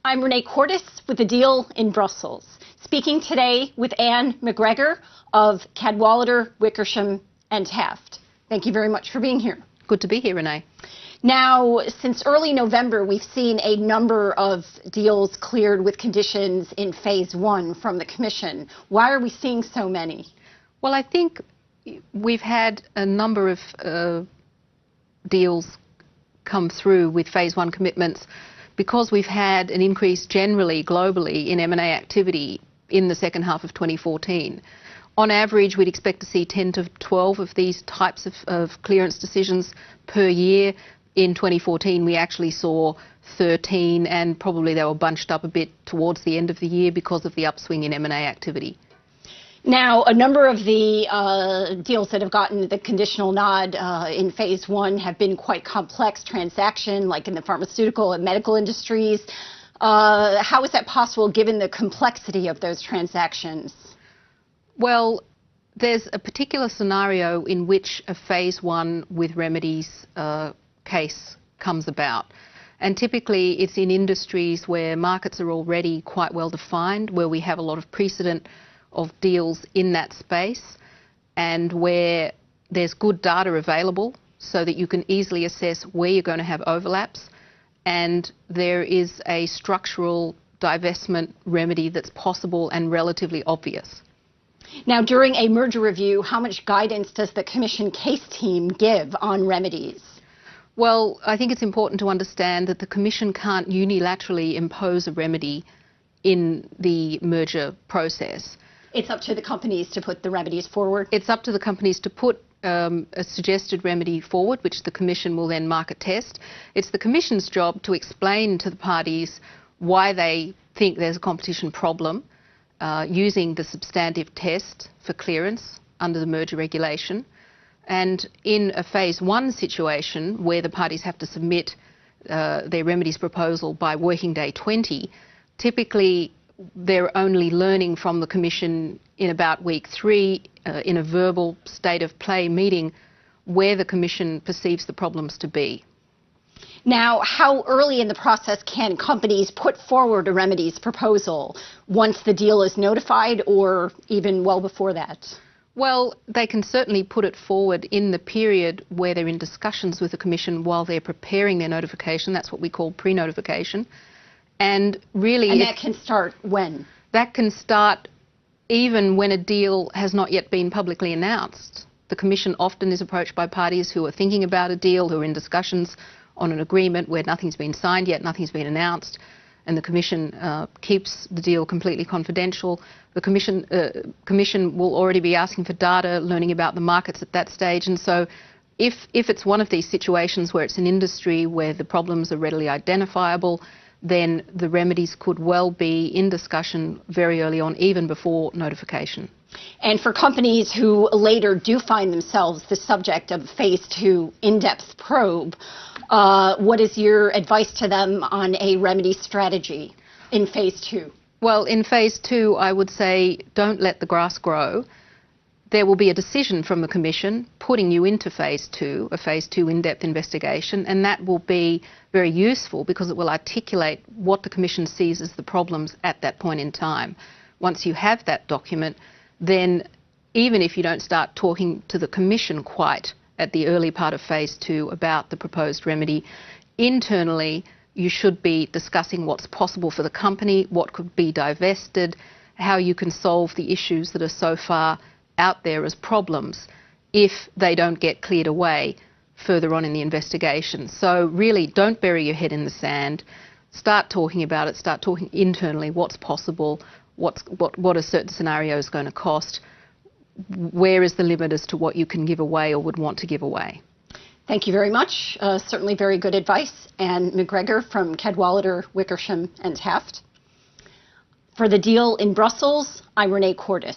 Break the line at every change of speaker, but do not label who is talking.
I'm Renee Cordes with The Deal in Brussels, speaking today with MacGregor of Cadwalader, Wickersham and Taft. Thank you very much for being here.
Good to be here, Renee.
Now, since early November, we've seen a number of deals cleared with conditions in phase one from the Commission. Why are we seeing so many?
Well, I think we've had a number of deals come through with phase one commitments because we've had an increase generally globally in M&A activity in the second half of 2014. On average, we'd expect to see 10 to 12 of these types of clearance decisions per year. In 2014, we actually saw 13, and probably they were bunched up a bit towards the end of the year because of the upswing in M&A activity.
Now, a number of the deals that have gotten the conditional nod in phase one have been quite complex transaction, like in the pharmaceutical and medical industries. How is that possible given the complexity of those transactions?
Well, there's a particular scenario in which a phase one with remedies case comes about. And typically it's in industries where markets are already quite well defined, where we have a lot of precedent of deals in that space, and where there's good data available so that you can easily assess where you're going to have overlaps, and there is a structural divestment remedy that's possible and relatively obvious.
Now, during a merger review, how much guidance does the Commission case team give on remedies?
Well, I think it's important to understand that the Commission can't unilaterally impose a remedy in the merger process.
It's up to the companies to put the remedies forward?
It's up to the companies to put a suggested remedy forward, which the Commission will then market test. It's the Commission's job to explain to the parties why they think there's a competition problem using the substantive test for clearance under the merger regulation. And in a phase one situation where the parties have to submit their remedies proposal by working day 20, typically they're only learning from the Commission in about week 3 in a verbal state of play meeting where the Commission perceives the problems to be.
Now, how early in the process can companies put forward a remedies proposal? Once the deal is notified or even well before that?
Well, they can certainly put it forward in the period where they're in discussions with the Commission while they're preparing their notification. That's what we call pre-notification. And really...
And that can start when?
That can start even when a deal has not yet been publicly announced. The Commission often is approached by parties who are thinking about a deal, who are in discussions on an agreement where nothing's been signed yet, nothing's been announced, and the Commission keeps the deal completely confidential. The Commission will already be asking for data, learning about the markets at that stage, and so if it's one of these situations where it's an industry where the problems are readily identifiable, then the remedies could well be in discussion very early on, even before notification.
And for companies who later do find themselves the subject of phase two in-depth probe, what is your advice to them on a remedy strategy in phase two?
Well, in phase two, I would say don't let the grass grow. There will be a decision from the Commission putting you into phase two, a phase two in-depth investigation, and that will be very useful because it will articulate what the Commission sees as the problems at that point in time. Once you have that document, then even if you don't start talking to the Commission quite at the early part of phase two about the proposed remedy, internally you should be discussing what's possible for the company, what could be divested, how you can solve the issues that are so far out there as problems if they don't get cleared away further on in the investigation. So really don't bury your head in the sand. Start talking about it, start talking internally what's possible, what are certain scenarios going to cost, where is the limit as to what you can give away or would want to give away.
Thank you very much. Certainly very good advice. And MacGregor from Cadwalader, Wickersham and Taft. For The Deal in Brussels, I'm Renee Cordes.